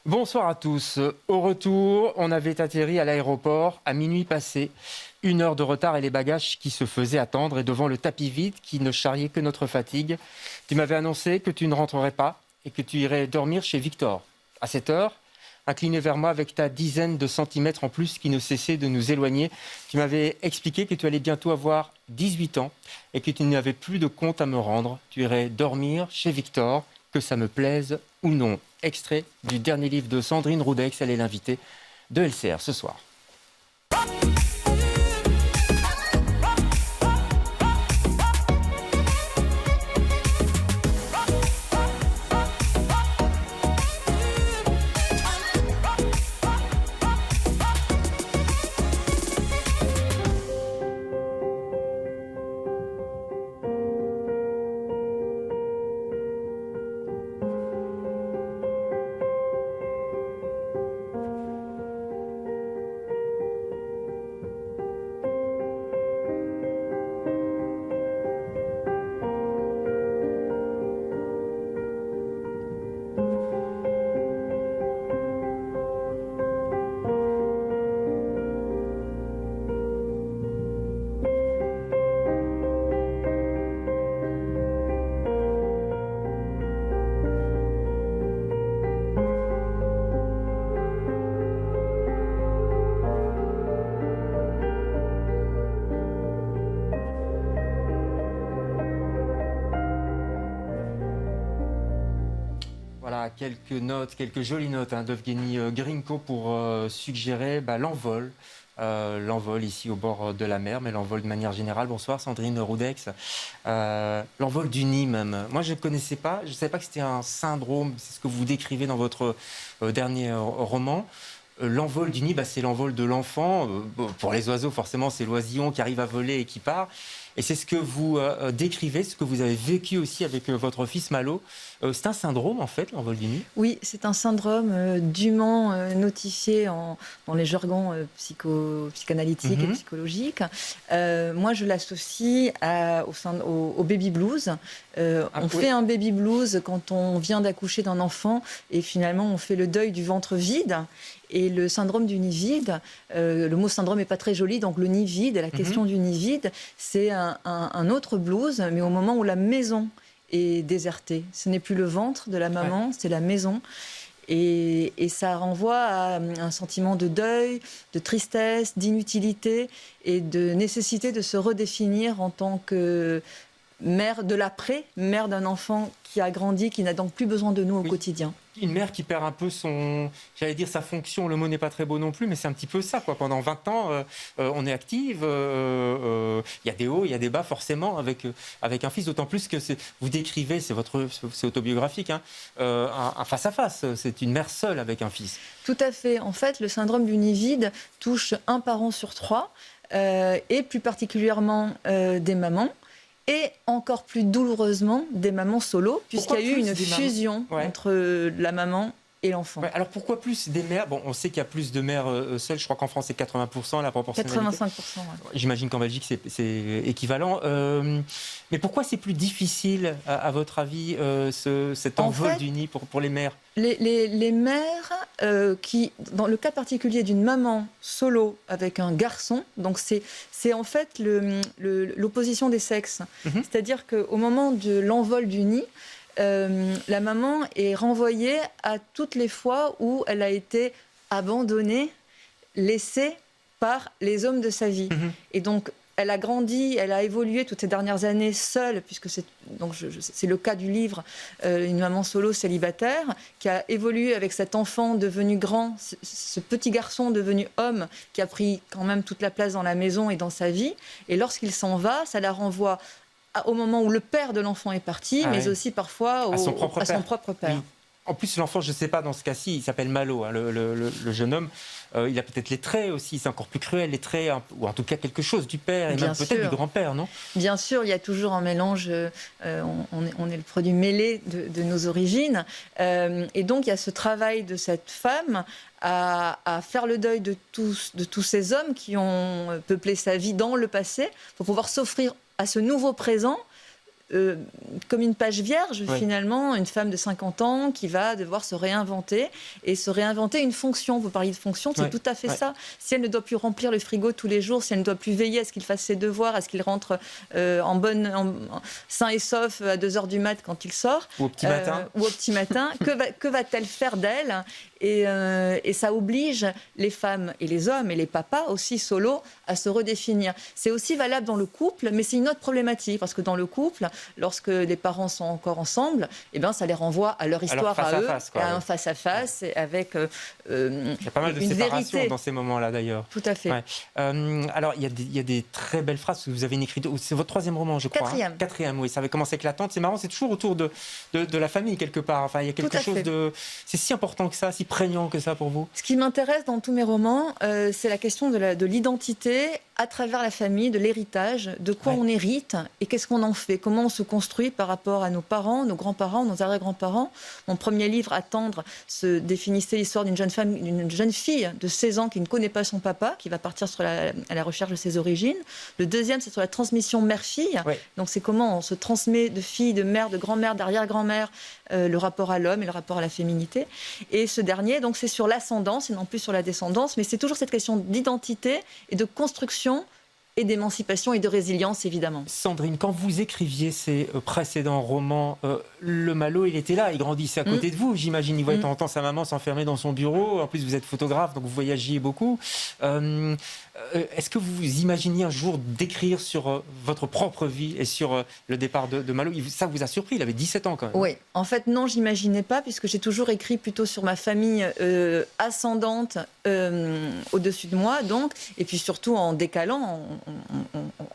Bonsoir à tous. Au retour, on avait atterri à l'aéroport à minuit passé. 1 heure de retard et les bagages qui se faisaient attendre et devant le tapis vide qui ne charriait que notre fatigue. Tu m'avais annoncé que tu ne rentrerais pas et que tu irais dormir chez Victor. À cette heure, incliné vers moi avec ta dizaine de centimètres en plus qui ne cessait de nous éloigner, tu m'avais expliqué que tu allais bientôt avoir 18 ans et que tu n'avais plus de compte à me rendre. Tu irais dormir chez Victor, que ça me plaise ou non. Extrait du dernier livre de Sandrine Roudex, elle est l'invitée de LCR ce soir. Voilà, quelques jolies notes d'Evgeny Grinko pour suggérer l'envol. L'envol ici au bord de la mer, mais l'envol de manière générale. Bonsoir Sandrine Roudex. L'envol du nid même. Moi je ne connaissais pas, je ne savais pas que c'était un syndrome, c'est ce que vous décrivez dans votre dernier roman. L'envol du nid, c'est l'envol de l'enfant. Pour les oiseaux, forcément, c'est l'oisillon qui arrive à voler et qui part. Et c'est ce que vous décrivez, ce que vous avez vécu aussi avec votre fils Malo. C'est un syndrome, en fait, l'envol du nid? Oui, c'est un syndrome dûment notifié dans les jargons psychanalytiques et psychologiques. Moi, je l'associe au baby blues. On fait un baby blues quand on vient d'accoucher d'un enfant et finalement, on fait le deuil du ventre vide. Et le syndrome du nid vide, le mot syndrome n'est pas très joli, donc le nid vide, la question du nid vide, c'est un autre blues, mais au moment où la maison est désertée. Ce n'est plus le ventre de la maman, c'est la maison. Et ça renvoie à un sentiment de deuil, de tristesse, d'inutilité et de nécessité de se redéfinir en tant que mère de l'après, mère d'un enfant qui a grandi, qui n'a donc plus besoin de nous au quotidien. Une mère qui perd un peu sa fonction, le mot n'est pas très beau non plus, mais c'est un petit peu ça, quoi. Pendant 20 ans, on est active, il y a des hauts, il y a des bas forcément avec un fils, d'autant plus que vous décrivez, c'est autobiographique, un face-à-face, c'est une mère seule avec un fils. Tout à fait. En fait, le syndrome du nid vide touche un parent sur 3, et plus particulièrement des mamans. Et encore plus douloureusement, des mamans solo, puisqu'il y a eu une fusion entre la maman et l'enfant. Alors pourquoi plus des mères? Bon, on sait qu'il y a plus de mères seules, je crois qu'en France c'est 80% la proportionnalité. 85%. J'imagine qu'en Belgique c'est équivalent. Mais pourquoi c'est plus difficile, à votre avis, cet envol du nid pour les mères? Les mères qui, dans le cas particulier d'une maman solo avec un garçon, donc c'est en fait l'opposition des sexes. C'est-à-dire qu'au moment de l'envol du nid, la maman est renvoyée à toutes les fois où elle a été abandonnée, laissée par les hommes de sa vie. Et donc, elle a grandi, elle a évolué toutes ces dernières années seule, puisque c'est le cas du livre, une maman solo célibataire, qui a évolué avec cet enfant devenu grand, ce petit garçon devenu homme, qui a pris quand même toute la place dans la maison et dans sa vie. Et lorsqu'il s'en va, ça la renvoie au moment où le père de l'enfant est parti, mais aussi parfois à son propre père. Oui. En plus, l'enfant, je ne sais pas, dans ce cas-ci, il s'appelle Malo, le jeune homme. Il a peut-être les traits aussi, c'est encore plus cruel, les traits, ou en tout cas quelque chose du père et même peut-être du grand-père, non? Bien sûr, il y a toujours un mélange, on est le produit mêlé de nos origines. Et donc, il y a ce travail de cette femme à faire le deuil de tous ces hommes qui ont peuplé sa vie dans le passé, pour pouvoir s'offrir à ce nouveau présent comme une page vierge, Oui. finalement, une femme de 50 ans qui va devoir se réinventer et se réinventer une fonction. Vous parliez de fonction, c'est Oui. tout à fait Oui. ça. Si elle ne doit plus remplir le frigo tous les jours, si elle ne doit plus veiller à ce qu'il fasse ses devoirs, à ce qu'il rentre sain et sauf à 2h du mat quand il sort, Ou au petit matin. ou au petit matin, que va-t-elle faire d'elle et ça oblige les femmes et les hommes et les papas aussi solo à se redéfinir. C'est aussi valable dans le couple, mais c'est une autre problématique parce que dans le couple, lorsque les parents sont encore ensemble, eh ben, ça les renvoie à leur histoire à eux, à un face-à-face avec il y a pas mal de une séparation vérité. dans ces moments-là d'ailleurs. Tout à fait. Ouais. Alors, il y a des très belles phrases que vous avez écrites. C'est votre 3e roman, je crois. Quatrième. Quatrième, oui. Ça avait commencé avec La Tante. C'est marrant, c'est toujours autour de la famille, quelque part. Enfin, il y a quelque Tout à chose fait. de... C'est si important que ça, si prégnant que ça pour vous. Ce qui m'intéresse dans tous mes romans, c'est la question de l'identité à travers la famille, de l'héritage, de quoi Ouais. on hérite et qu'est-ce qu'on en fait, comment on se construit par rapport à nos parents, nos grands-parents, nos arrière-grands-parents. Mon premier livre, Attendre, se définissait l'histoire d'une jeune fille de 16 ans qui ne connaît pas son papa, qui va partir à la recherche de ses origines. Le deuxième, c'est sur la transmission mère-fille. Ouais. Donc c'est comment on se transmet de fille, de mère, de grand-mère, d'arrière-grand-mère, le rapport à l'homme et le rapport à la féminité. Et ce dernier, donc, c'est sur l'ascendance et non plus sur la descendance, mais c'est toujours cette question d'identité et de construction et d'émancipation et de résilience, évidemment. Sandrine, quand vous écriviez ces précédents romans, le Malo, il était là, il grandissait à côté de vous, j'imagine. Il voyait de temps en temps sa maman s'enfermer dans son bureau. En plus, vous êtes photographe, donc vous voyagiez beaucoup. Est-ce que vous imaginiez un jour d'écrire sur votre propre vie et sur le départ de Malo? Ça vous a surpris, il avait 17 ans quand même. Oui, en fait, non, j'imaginais pas, puisque j'ai toujours écrit plutôt sur ma famille ascendante au-dessus de moi, donc, et puis surtout en décalant,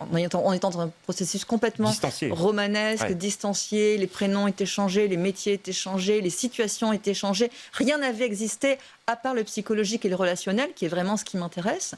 en étant dans un processus complètement Distancié. romanesque, Ouais. distancié, les prénoms étaient changés, les métiers étaient changés, les situations étaient changées, rien n'avait existé à part le psychologique et le relationnel, qui est vraiment ce qui m'intéresse.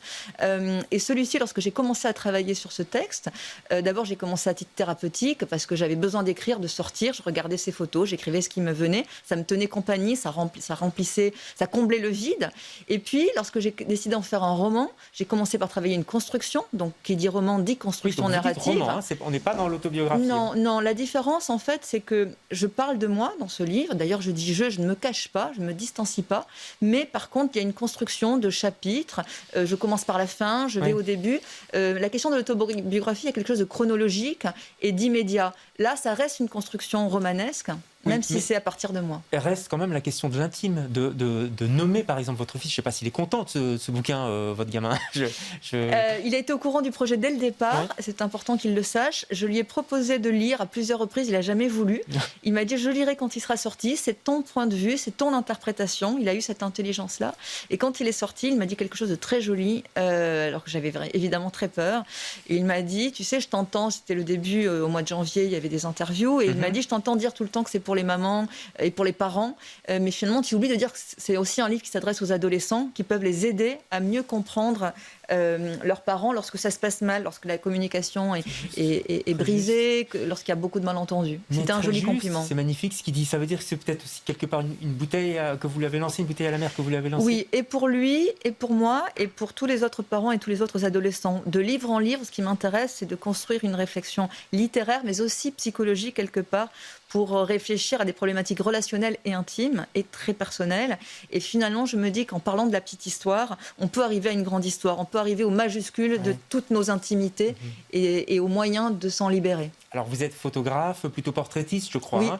Et celui-ci, lorsque j'ai commencé à travailler sur ce texte, d'abord j'ai commencé à titre thérapeutique, parce que j'avais besoin d'écrire, de sortir, je regardais ces photos, j'écrivais ce qui me venait, ça me tenait compagnie, ça remplissait, ça comblait le vide. Et puis, lorsque j'ai décidé d'en faire un roman, j'ai commencé par travailler une construction, donc qui dit roman dit construction Oui, donc vous dites narrative. roman, hein, on n'est pas dans l'autobiographie. Non, non, la différence, en fait, c'est que je parle de moi dans ce livre. D'ailleurs, je dis je ne me cache pas, je ne me distancie pas. Mais par contre, il y a une construction de chapitres. Je commence par la fin, je vais au début. La question de l'autobiographie, il y a quelque chose de chronologique et d'immédiat. Là, ça reste une construction romanesque, même si c'est à partir de moi. Il reste quand même la question de l'intime, de nommer par exemple votre fils. Je ne sais pas s'il est content de ce bouquin, votre gamin. Il a été au courant du projet dès le départ, c'est important qu'il le sache. Je lui ai proposé de lire à plusieurs reprises, il n'a jamais voulu. Il m'a dit je lirai quand il sera sorti, c'est ton point de vue, c'est ton interprétation. Il a eu cette intelligence-là. Et quand il est sorti, il m'a dit quelque chose de très joli, alors que j'avais évidemment très peur. Et il m'a dit, tu sais, je t'entends, c'était le début, au mois de janvier, il y avait des interviews, et il m'a dit, je t'entends dire tout le temps que c'est pour les mamans et pour les parents, mais finalement tu oublies de dire que c'est aussi un livre qui s'adresse aux adolescents, qui peuvent les aider à mieux comprendre leurs parents lorsque ça se passe mal, lorsque la communication est brisée, lorsqu'il y a beaucoup de malentendus. C'était un joli compliment. C'est magnifique ce qu'il dit. Ça veut dire que c'est peut-être aussi quelque part une bouteille que vous lui avez lancée, une bouteille à la mer que vous lui avez lancée. Oui, et pour lui, et pour moi, et pour tous les autres parents et tous les autres adolescents. De livre en livre, ce qui m'intéresse, c'est de construire une réflexion littéraire, mais aussi psychologique quelque part, pour réfléchir à des problématiques relationnelles et intimes et très personnelles. Et finalement, je me dis qu'en parlant de la petite histoire, on peut arriver à une grande histoire, on peut arriver aux majuscules de toutes nos intimités et aux moyens de s'en libérer. Alors, vous êtes photographe, plutôt portraitiste, je crois. Oui.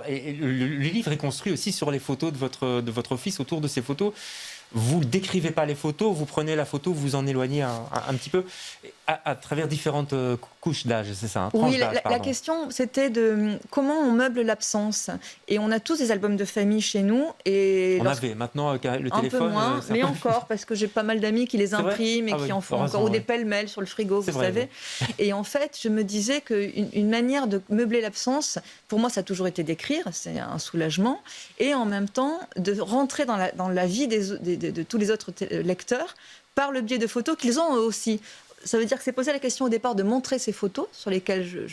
Et le livre est construit aussi sur les photos de votre fils, autour de ces photos. Vous ne décrivez pas les photos, vous prenez la photo, vous en éloignez un petit peu à travers différentes couches d'âge, c'est ça, hein, Oui, d'âge, la question, c'était de comment on meuble l'absence. Et on a tous des albums de famille chez nous. Et avait, maintenant, avec le un téléphone... peu moins, mais encore, parce que j'ai pas mal d'amis qui les impriment et qui en font encore, ou des pêle-mêle sur le frigo, vous savez. Et en fait, je me disais qu'une manière de meubler l'absence, pour moi, ça a toujours été d'écrire, c'est un soulagement, et en même temps, de rentrer dans la vie de tous les autres lecteurs par le biais de photos qu'ils ont eux aussi. ça veut dire que c'est posé la question au départ de montrer ces photos sur lesquelles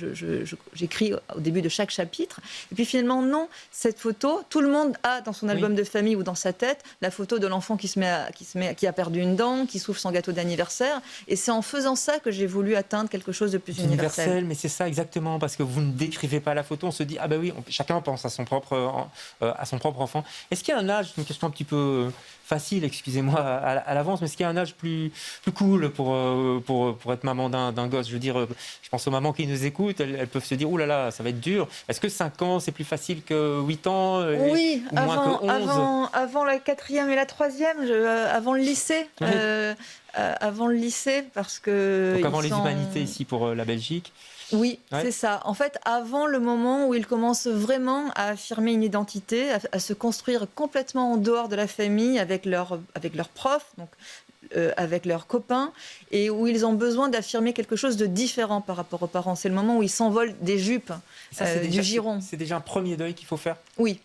j'écris au début de chaque chapitre. Et puis finalement, non, cette photo, tout le monde a dans son album de famille ou dans sa tête la photo de l'enfant qui a perdu une dent, qui souffle son gâteau d'anniversaire. Et c'est en faisant ça que j'ai voulu atteindre quelque chose de plus universel. Mais c'est ça exactement, parce que vous ne décrivez pas la photo, on se dit, ah ben oui, chacun pense à son propre enfant. Est-ce qu'il y a un âge, une question un petit peu facile, excusez-moi à l'avance, mais est-ce qu'il y a un âge plus cool pour être maman d'un gosse? Je veux dire, je pense aux mamans qui nous écoutent, elles peuvent se dire, oh là là, ça va être dur. Est-ce que 5 ans, c'est plus facile que 8 ans Oui, ou moins que 11 avant la 4e et la 3e, avant le lycée. Oui. Avant le lycée, parce que... Donc avant les humanités ici pour la Belgique. Oui, ouais. C'est ça. En fait, avant le moment où ils commencent vraiment à affirmer une identité, à se construire complètement en dehors de la famille, avec leurs profs, donc, avec leurs copains, et où ils ont besoin d'affirmer quelque chose de différent par rapport aux parents. C'est le moment où ils s'envolent des jupes, du giron. C'est déjà un premier deuil qu'il faut faire. Oui.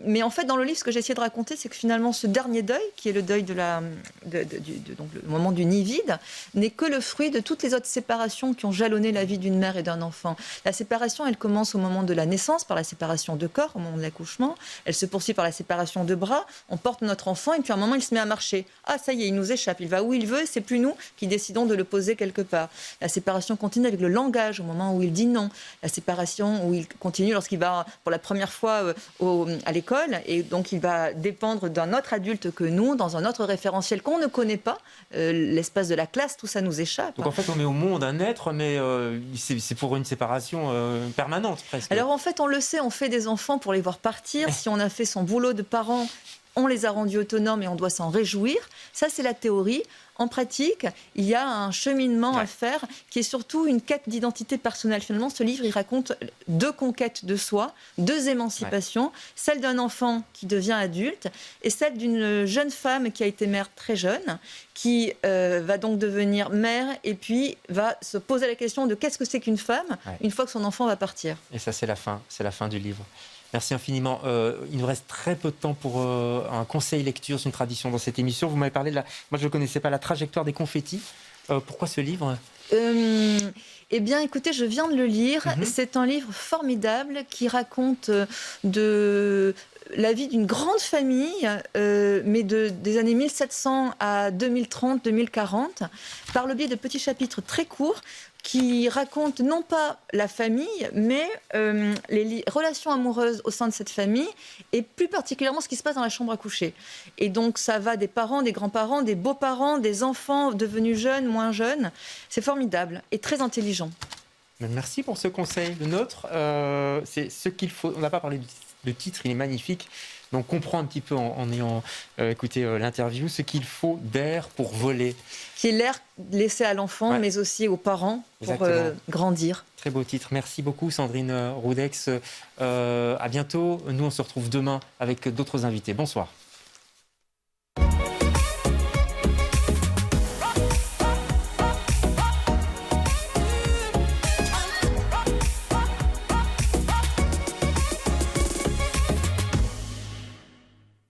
Mais en fait, dans le livre, ce que j'ai essayé de raconter, c'est que finalement, ce dernier deuil, qui est le deuil donc le moment du nid vide, n'est que le fruit de toutes les autres séparations qui ont jalonné la vie d'une mère et d'un enfant. La séparation, elle commence au moment de la naissance, par la séparation de corps, au moment de l'accouchement. Elle se poursuit par la séparation de bras. On porte notre enfant et puis à un moment, il se met à marcher. Ah, ça y est, il nous échappe. Il va où il veut. C'est plus nous qui décidons de le poser quelque part. La séparation continue avec le langage, au moment où il dit non. La séparation où il continue lorsqu'il va pour la première fois à l'école, et donc il va dépendre d'un autre adulte que nous, dans un autre référentiel qu'on ne connaît pas, l'espace de la classe, tout ça nous échappe. Donc en fait, on met au monde un être, mais c'est pour une séparation permanente presque. Alors en fait, on le sait, on fait des enfants pour les voir partir. Si on a fait son boulot de parent, on les a rendus autonomes et on doit s'en réjouir. Ça, c'est la théorie. En pratique, il y a un cheminement à faire qui est surtout une quête d'identité personnelle. Finalement, ce livre, il raconte 2 conquêtes de soi, 2 émancipations, celle d'un enfant qui devient adulte et celle d'une jeune femme qui a été mère très jeune, qui va donc devenir mère et puis va se poser la question de qu'est-ce que c'est qu'une femme une fois que son enfant va partir. Et ça, c'est la fin du livre. Merci infiniment. Il nous reste très peu de temps pour un conseil lecture, c'est une tradition dans cette émission. Vous m'avez parlé moi je ne connaissais pas, la trajectoire des confettis. Pourquoi ce livre ? Eh bien, écoutez, je viens de le lire. C'est un livre formidable qui raconte de la vie d'une grande famille, mais des années 1700 à 2030-2040, par le biais de petits chapitres très courts qui racontent non pas la famille, mais les relations amoureuses au sein de cette famille, et plus particulièrement ce qui se passe dans la chambre à coucher. Et donc ça va des parents, des grands-parents, des beaux-parents, des enfants devenus jeunes, moins jeunes. C'est formidable et très intelligent. Merci pour ce conseil. Le nôtre, c'est ce qu'il faut. On n'a pas parlé du titre, il est magnifique. Donc on comprend un petit peu en ayant écouté l'interview ce qu'il faut d'air pour voler. Qui est l'air laissé à l'enfant, mais aussi aux parents pour grandir. Très beau titre. Merci beaucoup Sandrine Roudex. À bientôt. Nous on se retrouve demain avec d'autres invités. Bonsoir.